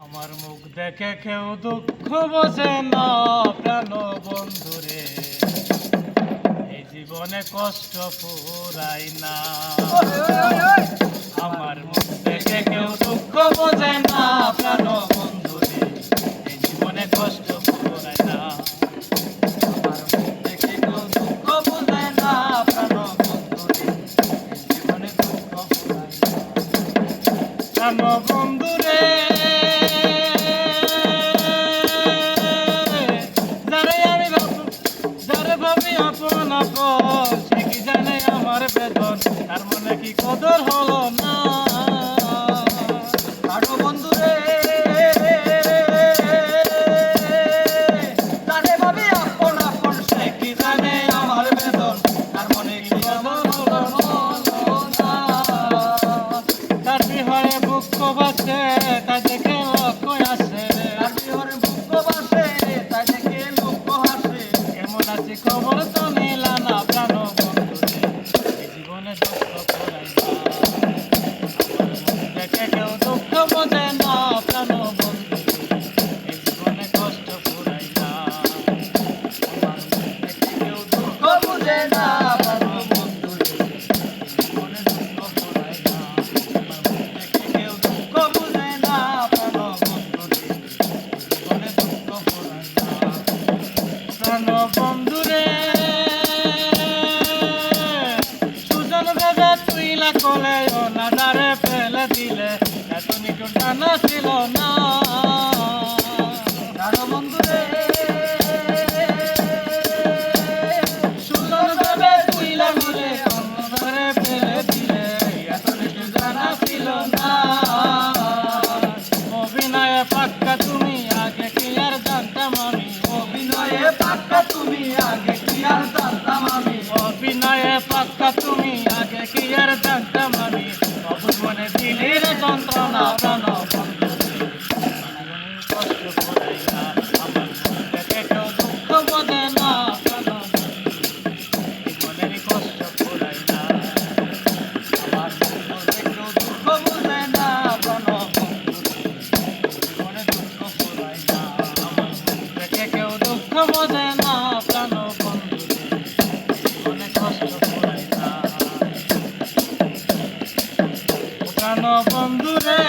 আমার মুখ দেখে কেউ দুঃখ বোঝে না প্রাণ বন্ধুরে, এই জীবনে কষ্ট ফুরাই না। আমার মুখ দেখে কেউ দুঃখ বোঝে না প্রাণ বন্ধুরে, এই জীবনে কষ্ট ফুরাই না। আমার মুখ দেখে কেউ দুঃখ বোঝে না প্রাণ বন্ধুরে, এই জীবনে দুঃখ ফুরাই না। প্রাণ বন্ধুরে সে কি জানে আমার বেদন, তার মনে কি কদর হলো না। আরো বন্ধুরে তারে ভাবি আপন আপন, সে কি জানে আমার বেদন, তার মনে কি কদর হলো না। তার বিহরে বুক বাসে তাই দেখে লক্ষ্য আসে, তার বিহরে বুক বাসে তাই দেখে লক্ষ্য হাসে। কেমন আছে খবর তো নিলা না প্রাণ বন্ধুরে, এই জীবনে দুঃখ ফুরাই না। দেখে কেউ দুঃখ বোঝে না প্রাণ বন্ধুরে, এই জীবনে কষ্ট ফুরাই না। দেখে কেউ দুঃখ বোঝে না প্রাণ বন্ধুরে, এই জীবনে দুঃখ ফুরাই না। দেখে কেউ দুঃখ বোঝে না প্রাণ বন্ধুরে, জীবনে দুঃখ ফুরাই না। প্রাণ বন্ধুরে সুজন বেদে তুইলা কোলে অনাদারে ফেলে দিলে, এত নিকট টানা ছিল না। প্রাণ বন্ধুরে সুজন বেদে তুইলা কোলে অনাদারে ফেলে দিলে, এত নিকট টানা ছিল না। অভিনয়ে পাক্কা তুমি আগে কি আর জানতাম আমি, অভিনয়ে পাক্কা তুমি আগে কি আর জানতাম আমি, অভিনয়ে পাক্কা তুমি আগে কি আর জানতাম আমি। অবুঝ মনে দিলের যন্ত্রণা প্রাণ বন্ধুরে, কষ্ট ফুরাই না। আমার মন দেখে কেউ দুঃখ বোঝে না প্রাণ জীবনের কষ্ট ফুরাই না। আমার মন দেখে কেউ দুঃখ বোঝে না প্রাণ জীবনে দুঃখ ফুরাই না। আমার মন দেখে কেউ দুঃখ বোঝে না প্রাণ বন্ধুরে, জীবনে কষ্ট ফুরাই না। প্রাণ বন্ধুরে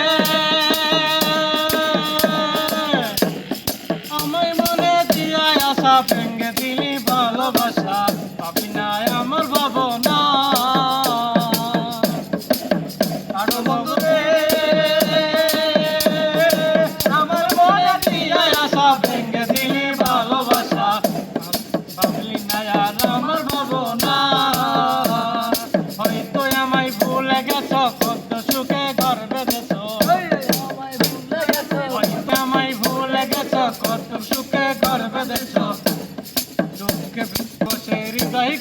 আমায় মনে দিয়া আশা ভেঙে দিলি ভালোবাসা, পাবি না আমার ভাবনা। প্রাণ বন্ধুরে আমার মনে দিয়া আশা ভেঙে দিলি ভালোবাসা, ভাবলি না আর আমার ভাবনা। হয়তো আমায় ভুলে গেছ কত সুখে ঘর বেঁধেছ, হয়তো আমায় ভুলে গেছ কত সুখে ঘর বেঁধেছ। দুঃখে বসে হৃদয়